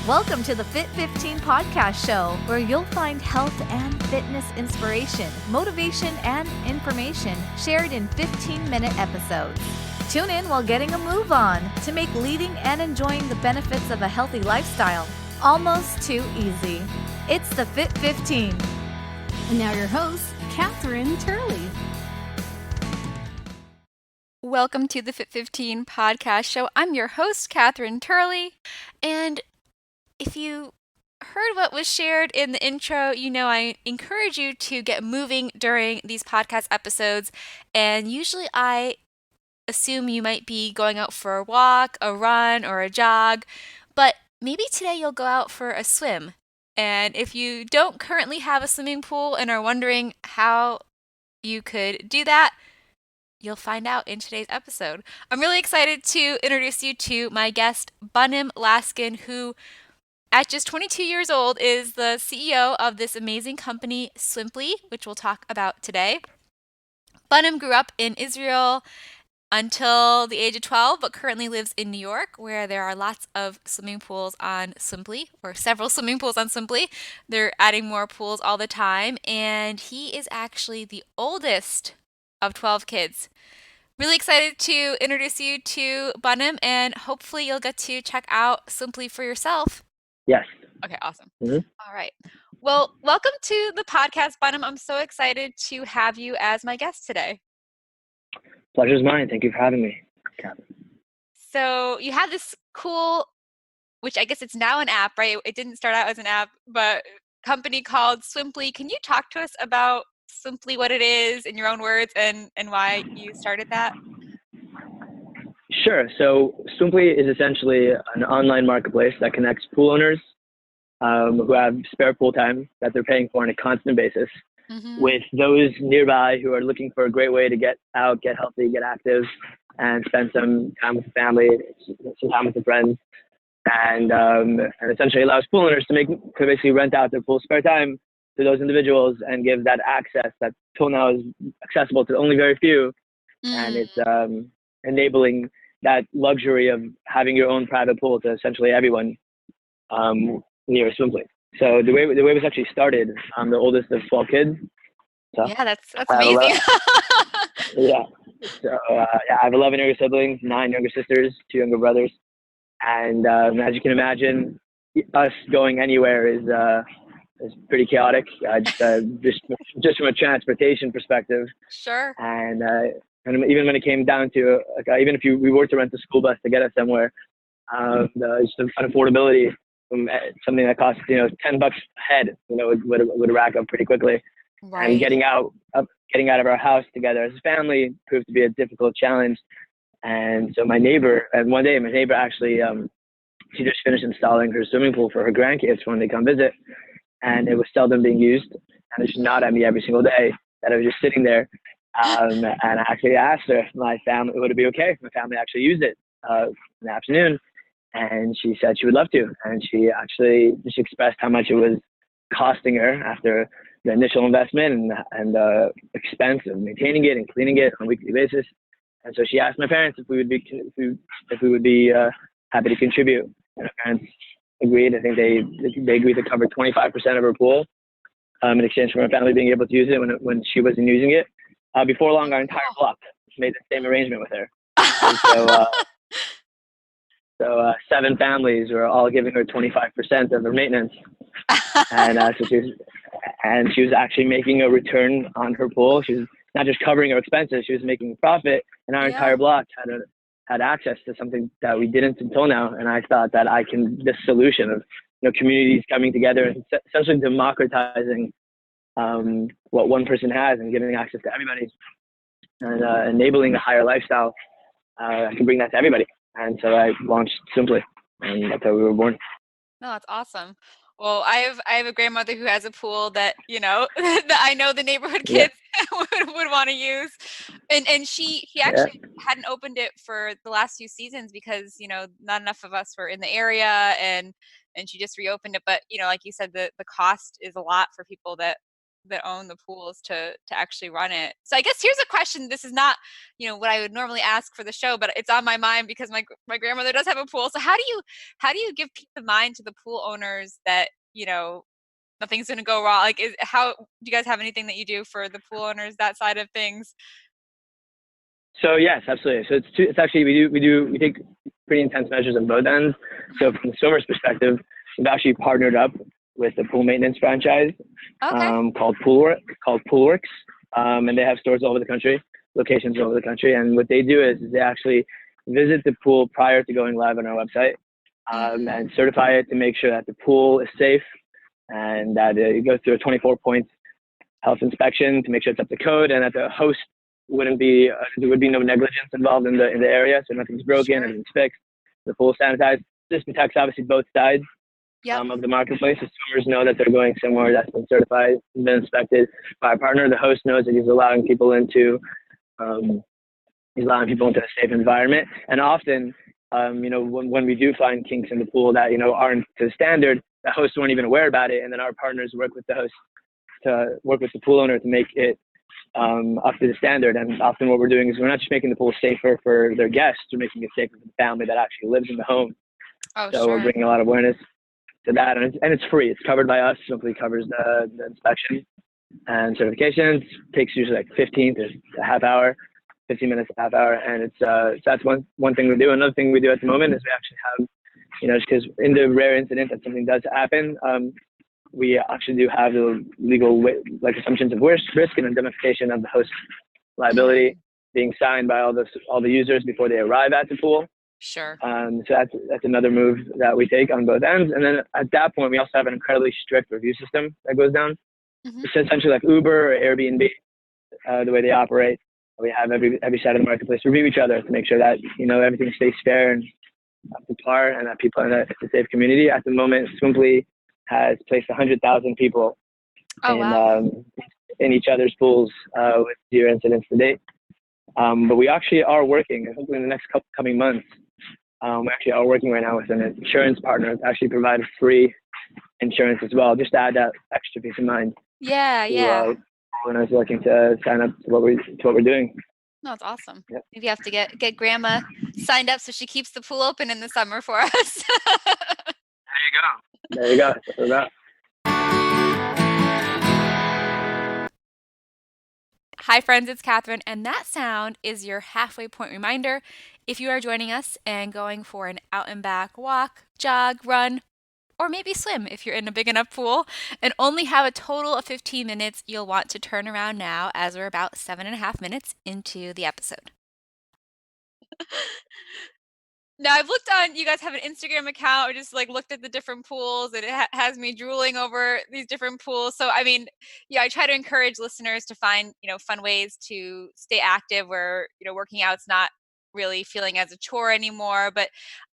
Welcome to the Fit 15 podcast show, where you'll find health and fitness inspiration, motivation, and information shared in 15-minute episodes. Tune in while getting a move on to make leading and enjoying the benefits of a healthy lifestyle almost too easy. It's the Fit 15. And now your host, Catherine Turley. Welcome to the Fit 15 podcast show. I'm your host, Catherine Turley, and if you heard what was shared in the intro, you know I encourage you to get moving during these podcast episodes, and usually I assume you might be going out for a walk, a run, or a jog, but maybe today you'll go out for a swim. And if you don't currently have a swimming pool and are wondering how you could do that, you'll find out in today's episode. I'm really excited to introduce you to my guest, Bunim Laskin, who at just 22 years old is the CEO of this amazing company, Swimply, which we'll talk about today. Bunim grew up in Israel until the age of 12, but currently lives in New York, where there are lots of swimming pools on Swimply, or several swimming pools on Swimply. They're adding more pools all the time, and he is actually the oldest of 12 kids. Really excited to introduce you to Bunim, and hopefully you'll get to check out Swimply for yourself. Yes. Okay, awesome. Mm-hmm. All right. Well, welcome to the podcast, Bunim. I'm so excited to have you as my guest today. Pleasure's mine. Thank you for having me, Catherine. So you have this cool, which I guess it's now an app, right? It didn't start out as an app, but company called Swimply. Can you talk to us about Swimply, what it is in your own words, and why you started that? Sure. So Swimply is essentially an online marketplace that connects pool owners who have spare pool time that they're paying for on a constant basis with those nearby who are looking for a great way to get out, get healthy, get active, and spend some time with the family, some time with the friends, and essentially allows pool owners to basically rent out their pool spare time to those individuals and give that access that till now is accessible to only very few, and it's enabling that luxury of having your own private pool to essentially everyone near Swimply. So the way it was actually started, I'm the oldest of 12 kids. So yeah, that's amazing. Yeah. So I have 11 younger siblings, 9 younger sisters, 2 younger brothers, and as you can imagine, us going anywhere is pretty chaotic. Just from a transportation perspective. Sure. And even when it came down to even if we were to rent a school bus to get us somewhere, just the unaffordability from something that costs $10 a head, would rack up pretty quickly. Right. And getting out of our house together as a family proved to be a difficult challenge. And so one day my neighbor actually she just finished installing her swimming pool for her grandkids when they come visit, and it was seldom being used. And she nodded at me every single day that I was just sitting there. And I actually asked her if would it be okay if my family actually used it in the afternoon, and she said she would love to. And she actually just expressed how much it was costing her after the initial investment and expense of maintaining it and cleaning it on a weekly basis. And so she asked my parents if we would be happy to contribute. And our parents agreed. I think they agreed to cover 25% of her pool in exchange for my family being able to use it when she wasn't using it. Before long, our entire block made the same arrangement with her. And so 7 families were all giving her 25% of her maintenance, and so she was actually making a return on her pool. She was not just covering her expenses; she was making a profit, and our entire block had access to something that we didn't until now. And I thought that this solution of communities coming together and essentially democratizing what one person has and giving access to everybody and enabling a higher lifestyle, I can bring that to everybody. And so I launched Swimply, and that's how we were born. No, that's awesome. Well, I have a grandmother who has a pool that that I know the neighborhood kids would want to use, and she actually hadn't opened it for the last few seasons because not enough of us were in the area, and she just reopened it. But like you said, the cost is a lot for people that that own the pools to actually run it. So I guess here's a question. This is not, what I would normally ask for the show, but it's on my mind because my grandmother does have a pool. So how do you give peace of mind to the pool owners that, nothing's going to go wrong? Like, how do you guys have anything that you do for the pool owners, that side of things? So yes, absolutely. So it's actually, we take pretty intense measures on both ends. So from the swimmer's perspective, we've actually partnered up with a pool maintenance franchise called Poolworks, and they have stores all over the country, locations all over the country. And what they do is they actually visit the pool prior to going live on our website, and certify it to make sure that the pool is safe and that it goes through a 24-point health inspection to make sure it's up to code, and that the host there would be no negligence involved in the area, so nothing's broken, everything's fixed, the pool sanitized. This protects obviously both sides of the marketplace. The swimmers know that they're going somewhere that's been certified and been inspected by a partner. The host knows that he's allowing people into a safe environment. And often, when we do find kinks in the pool that aren't to standard, the hosts weren't even aware about it, and then our partners work with the host to work with the pool owner to make it up to the standard. And often what we're doing is we're not just making the pool safer for their guests, we're making it safer for the family that actually lives in the home. We're bringing a lot of awareness to that, and it's free. It's covered by us. Simply covers the inspection and certifications. Takes usually like 15 to a half hour, 15 minutes, a half hour, and it's so that's one thing we do. Another thing we do at the moment is we actually have, just because in the rare incident that something does happen, we actually do have the legal assumptions of risk and indemnification of the host liability being signed by all the users before they arrive at the pool. Sure. So that's another move that we take on both ends. And then at that point, we also have an incredibly strict review system that goes down. It's essentially like Uber or Airbnb, the way they operate. We have every side of the marketplace review each other to make sure that everything stays fair and up to par, and that people it's a safe community. At the moment, Swimply has placed 100,000 people in each other's pools with 0 incidents to date. But we actually are working, hopefully in the next coming months, we actually are working right now with an insurance partner to actually provide a free insurance as well, just to add that extra peace of mind. Yeah. When I was looking to sign up to what we're doing. No, it's awesome. Yep. Maybe you have to get grandma signed up so she keeps the pool open in the summer for us. There you go. That's what about. Hi friends, it's Catherine, and that sound is your halfway point reminder. If you are joining us and going for an out and back walk, jog, run, or maybe swim if you're in a big enough pool, and only have a total of 15 minutes, you'll want to turn around now as we're about 7.5 minutes into the episode. Now, I've looked on, you guys have an Instagram account, or just looked at the different pools, and it has me drooling over these different pools. So, I mean, I try to encourage listeners to find, fun ways to stay active where, working out's not really feeling as a chore anymore. But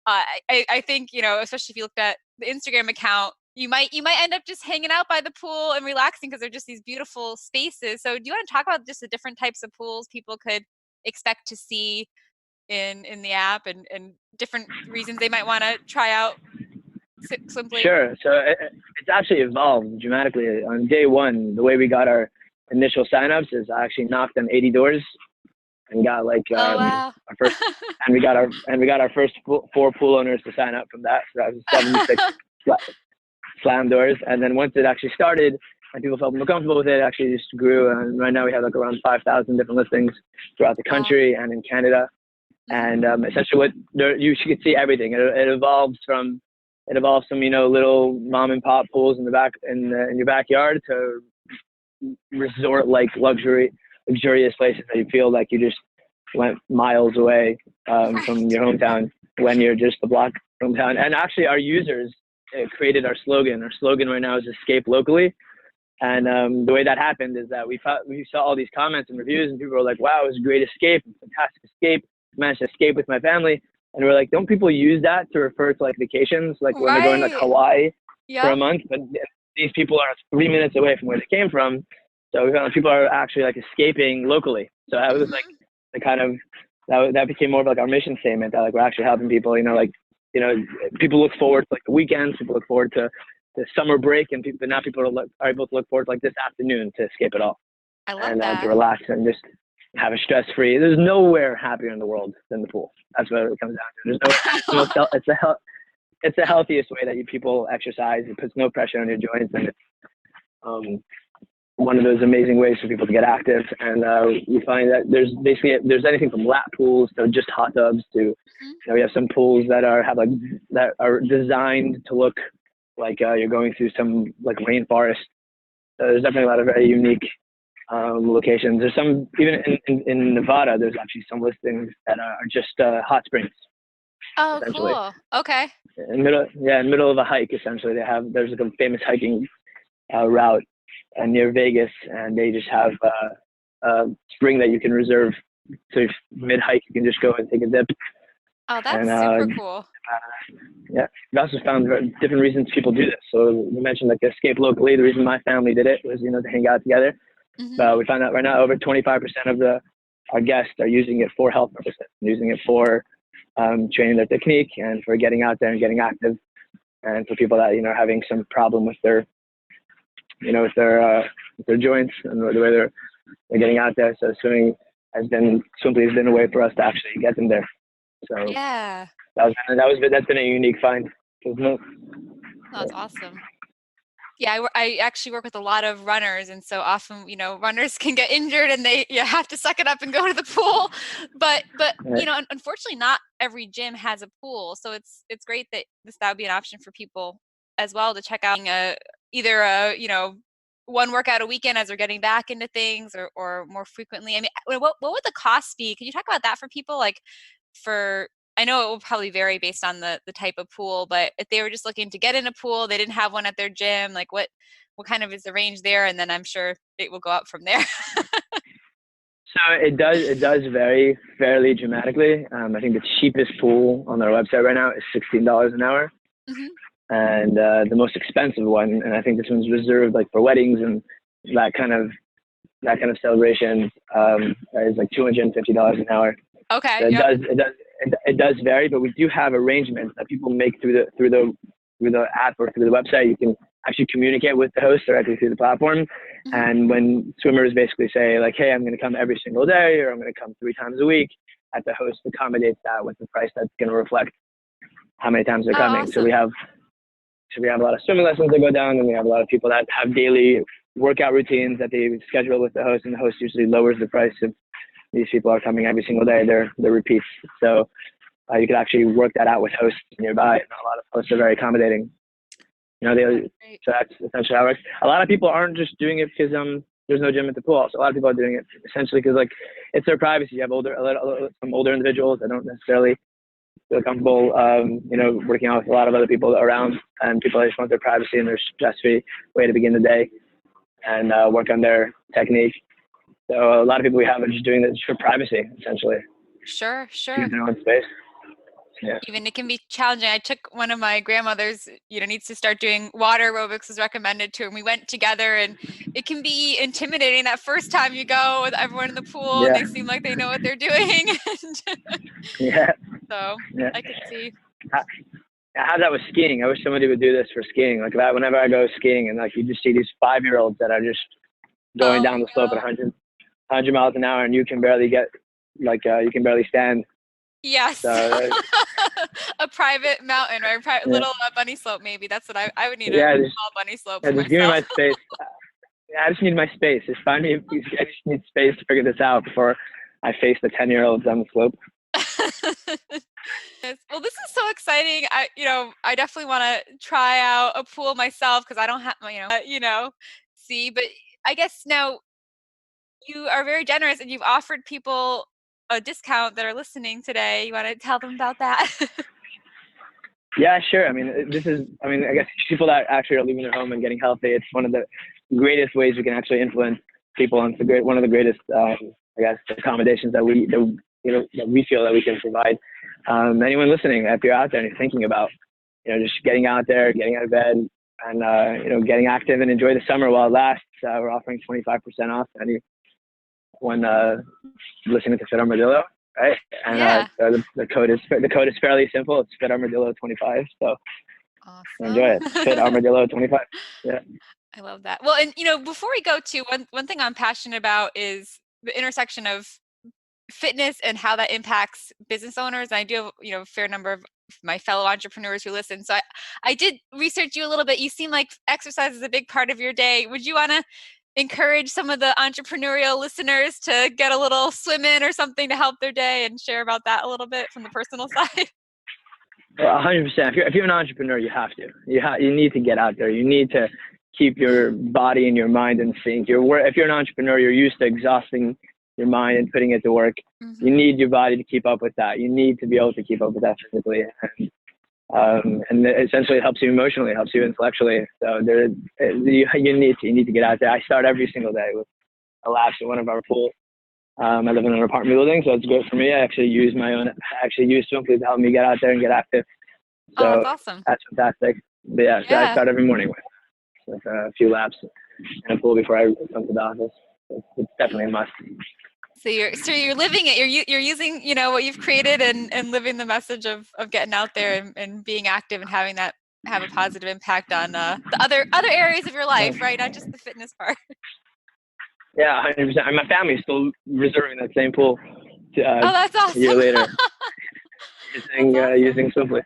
I think, especially if you looked at the Instagram account, you might end up just hanging out by the pool and relaxing because they're just these beautiful spaces. So do you want to talk about just the different types of pools people could expect to see in the app, and different reasons they might want to try out Swimply? Sure. So it's actually evolved dramatically. On day one, the way we got our initial signups is I actually knocked on 80 doors and got our first, and we got our first 4 pool owners to sign up from that. So that was 76 slam doors. And then once it actually started and people felt more comfortable with it, actually just grew. And right now we have around 5,000 different listings throughout the country and in Canada. And essentially you could see everything. It evolves from little mom and pop pools in the back in your backyard to resort like luxurious places that you feel like you just went miles away from your hometown when you're just a block from hometown. And actually our users created our slogan. Our slogan right now is escape locally. And the way that happened is that we saw all these comments and reviews, and people were like, wow, it was a great escape, fantastic escape, managed to escape with my family. And we're like, don't people use that to refer to vacations, when they're going to Hawaii for a month? But these people are 3 minutes away from where they came from. So we found people are actually escaping locally. So that was the kind of, that became more of our mission statement, that we're actually helping people, people look forward to the weekends, people look forward to the summer break, and but now people are able to look forward to like this afternoon to escape it all I love and that. to relax and just have a stress-free. There's nowhere happier in the world than the pool. That's what it comes down to. There's no, it's the healthiest way that people exercise. It puts no pressure on your joints, and it's one of those amazing ways for people to get active. And we find that there's anything from lap pools to just hot tubs to we have some pools that are designed to look like you're going through some like rainforest. There's definitely a lot of very unique locations. There's some even in Nevada. There's actually some listings that are just hot springs. Oh, cool. Okay. In the middle of a hike, essentially, there's like a famous hiking route near Vegas, and they just have a spring that you can reserve. So mid hike, you can just go and take a dip. Oh, that's super cool. Yeah, we also found different reasons people do this. So we mentioned like escape locally. The reason my family did it was to hang out together. But we found out right now over 25% of our guests are using it for health purposes, using it for training their technique and for getting out there and getting active, and for people that are having some problem with their with their joints and the way they're getting out there. So Swimply has been a way for us to actually get them there. So yeah, that's been a unique find. That's awesome. Yeah, I actually work with a lot of runners, and so often, runners can get injured and they have to suck it up and go to the pool. But Right. Unfortunately, not every gym has a pool, so it's great that that would be an option for people as well to check out either one workout a weekend as they're getting back into things, or more frequently. I mean, what would the cost be? Can you talk about that for people? Like, I know it will probably vary based on the type of pool, but if they were just looking to get in a pool, they didn't have one at their gym, like what kind of is the range there? And then I'm sure it will go up from there. So it does vary fairly dramatically. I think the cheapest pool on their website right now is $16 an hour. And the most expensive one, and I think this one's reserved like for weddings and that kind of celebration, is like $250 an hour. Okay. So it does vary, but we do have arrangements that people make through the app or through the website. You can actually communicate with the host directly through the platform. And when swimmers basically say like, hey, I'm going to come every single day, or I'm going to come 3 times a week, that the host accommodates that with the price that's going to reflect how many times they're coming. Awesome. So we have a lot of swimming lessons that go down, and we have a lot of people that have daily workout routines that they schedule with the host, and the host usually lowers the price if these people are coming every single day. They're repeats. So you can actually work that out with hosts nearby. And a lot of hosts are very accommodating. So that's essentially how it works. A lot of people aren't just doing it because there's no gym at the pool. So a lot of people are doing it essentially because like it's their privacy. You have some older individuals that don't necessarily feel comfortable, working out with a lot of other people around, and people just want their privacy and their stress-free way to begin the day and work on their technique. So a lot of people we have are just doing this for privacy, essentially. Sure. To get their own space. Yeah. Even it can be challenging. I took one of my grandmothers, needs to start doing water aerobics, was recommended to her, and we went together, and it can be intimidating that first time you go with everyone in the pool and they seem like they know what they're doing. Yeah. So yeah. I could see. I have that with skiing. I wish somebody would do this for skiing. Like that, whenever I go skiing, and like you just see these 5-year-olds that are just going down the slope at 100 miles an hour, and you can barely you can barely stand. Yes. So, a private mountain, right? Little bunny slope, maybe. That's what I would need, a small bunny slope for just give me my myself. space. I just need my space. Just find me. I just need space to figure this out before I face the 10-year-olds on the slope. Yes. Well, this is so exciting. I definitely want to try out a pool myself because I don't have, see. But I guess now you are very generous and you've offered people a discount that are listening today. You want to tell them about that? Yeah, sure. I mean, I guess people that actually are leaving their home and getting healthy, it's one of the greatest ways we can actually influence people. And it's one of the greatest, accommodations that we feel that we can provide. Anyone listening, if you're out there and you're thinking about, just getting out there, getting out of bed, and, getting active and enjoy the summer while it lasts, we're offering 25% off to anyone listening to Fit Armadillo, right? And the code is fairly simple. It's Fit Armadillo 25. So enjoy it. Fit Armadillo 25. Yeah. I love that. Well, and before we go to one thing I'm passionate about is the intersection of fitness and how that impacts business owners. And I do have, a fair number of my fellow entrepreneurs who listen. So I did research you a little bit. You seem like exercise is a big part of your day. Would you want to encourage some of the entrepreneurial listeners to get a little swim in or something to help their day and share about that a little bit from the personal side? Well, 100%. If you're an entrepreneur, you have to. You need to get out there. You need to keep your body and your mind in sync. If you're an entrepreneur, you're used to exhausting your mind and putting it to work. Mm-hmm. You need your body to keep up with that. You need to be able to keep up with that physically. And essentially it helps you emotionally, it helps you intellectually. So you need to get out there. I start every single day with a lap in one of our pools. I live in an apartment building, so it's good for me. I actually use Swimply to help me get out there and get active. So that's awesome. That's fantastic. But yeah, so I start every morning with a few laps in a pool before I come to the office. It's definitely a must. So you're living it. You're using what you've created and living the message of getting out there and being active and having that have a positive impact on the other areas of your life, right? Not just the fitness part. Yeah, 100%. And my family's still reserving that same pool. That's awesome. A year later, using Swimply.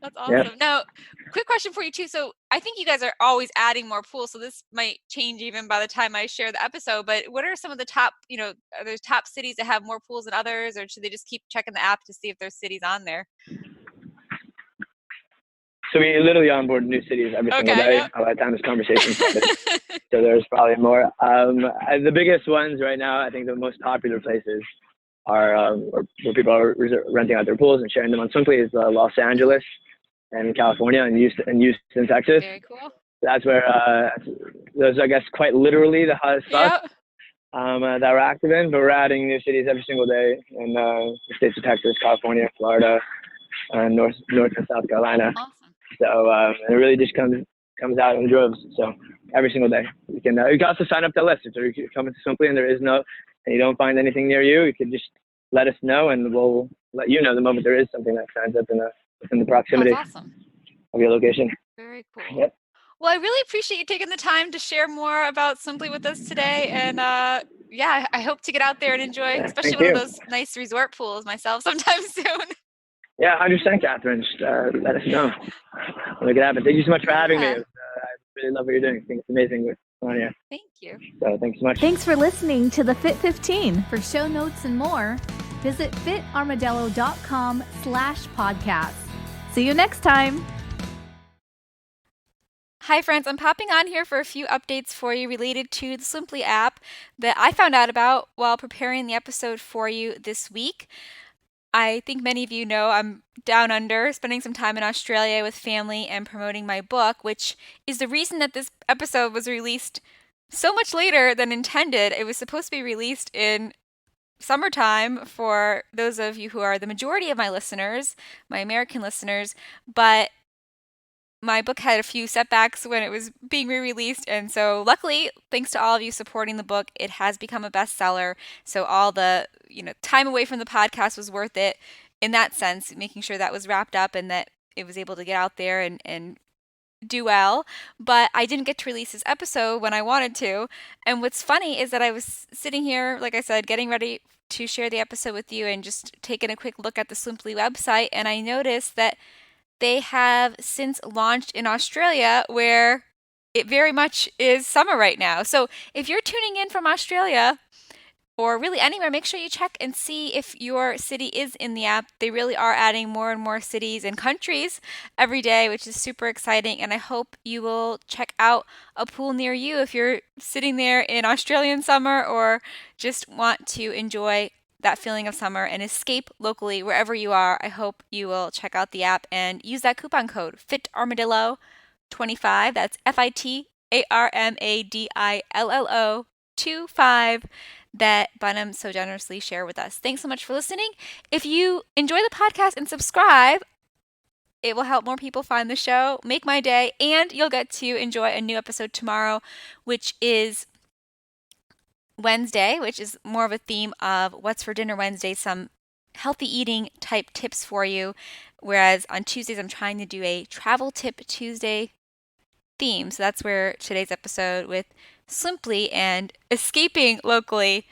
That's awesome. Yeah. Now, quick question for you too. So I think you guys are always adding more pools. So this might change even by the time I share the episode. But what are some of the top, are there top cities that have more pools than others, or should they just keep checking the app to see if there's cities on there? So we literally onboard new cities every single day. Yep. By the time this conversation started. So there's probably more. The biggest ones right now, I think the most popular places are where people are renting out their pools and sharing them on Swimply is Los Angeles and California and Houston, Texas. Very cool. That's where those are, I guess, quite literally the hottest spots that we're active in. But we're adding new cities every single day in the states of Texas, California, Florida, North and South Carolina. Awesome. So it really just comes out in droves. So every single day you can also sign up to the list. If you're coming to Swimply and you don't find anything near you, you can just let us know and we'll let you know the moment there is something that signs up within the proximity of your location. Very cool. Yep. Well, I really appreciate you taking the time to share more about Swimply with us today. And I hope to get out there and enjoy, especially one of those nice resort pools myself sometime soon. Yeah, 100%, Catherine. Just let us know. Make it happen. Thank you so much for having me. I really love what you're doing. I think it's amazing with on here. Thank you. So thanks so much. Thanks for listening to the Fit 15. For show notes and more, visit fitarmadillo.com/podcast. See you next time. Hi friends, I'm popping on here for a few updates for you related to the Swimply app that I found out about while preparing the episode for you this week. I think many of you know I'm down under, spending some time in Australia with family and promoting my book, which is the reason that this episode was released so much later than intended. It was supposed to be released in summertime for those of you who are the majority of my listeners, my American listeners, but my book had a few setbacks when it was being re-released, and so luckily, thanks to all of you supporting the book, it has become a bestseller. So all the time away from the podcast was worth it in that sense, making sure that was wrapped up and that it was able to get out there and do well. But I didn't get to release this episode when I wanted to. And what's funny is that I was sitting here, like I said, getting ready to share the episode with you and just taking a quick look at the Swimply website, and I noticed that they have since launched in Australia, where it very much is summer right now. So if you're tuning in from Australia or really anywhere, make sure you check and see if your city is in the app. They really are adding more and more cities and countries every day, which is super exciting. And I hope you will check out a pool near you if you're sitting there in Australian summer or just want to enjoy that feeling of summer and escape locally wherever you are. I hope you will check out the app and use that coupon code FitArmadillo25. That's FITARMADILLO 25 that Bunim so generously shared with us. Thanks so much for listening. If you enjoy the podcast and subscribe, it will help more people find the show, make my day, and you'll get to enjoy a new episode tomorrow, which is Wednesday, which is more of a theme of What's for Dinner Wednesday, some healthy eating type tips for you. Whereas on Tuesdays, I'm trying to do a travel tip Tuesday theme. So that's where today's episode with Swimply and escaping locally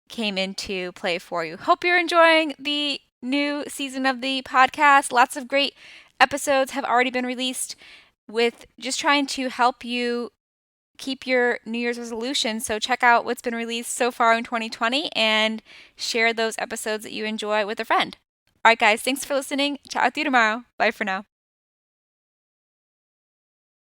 came into play for you. Hope you're enjoying the new season of the podcast. Lots of great episodes have already been released with just trying to help you keep your New Year's resolutions. So check out what's been released so far in 2020 and share those episodes that you enjoy with a friend. All right, guys, thanks for listening. Chat with you tomorrow. Bye for now.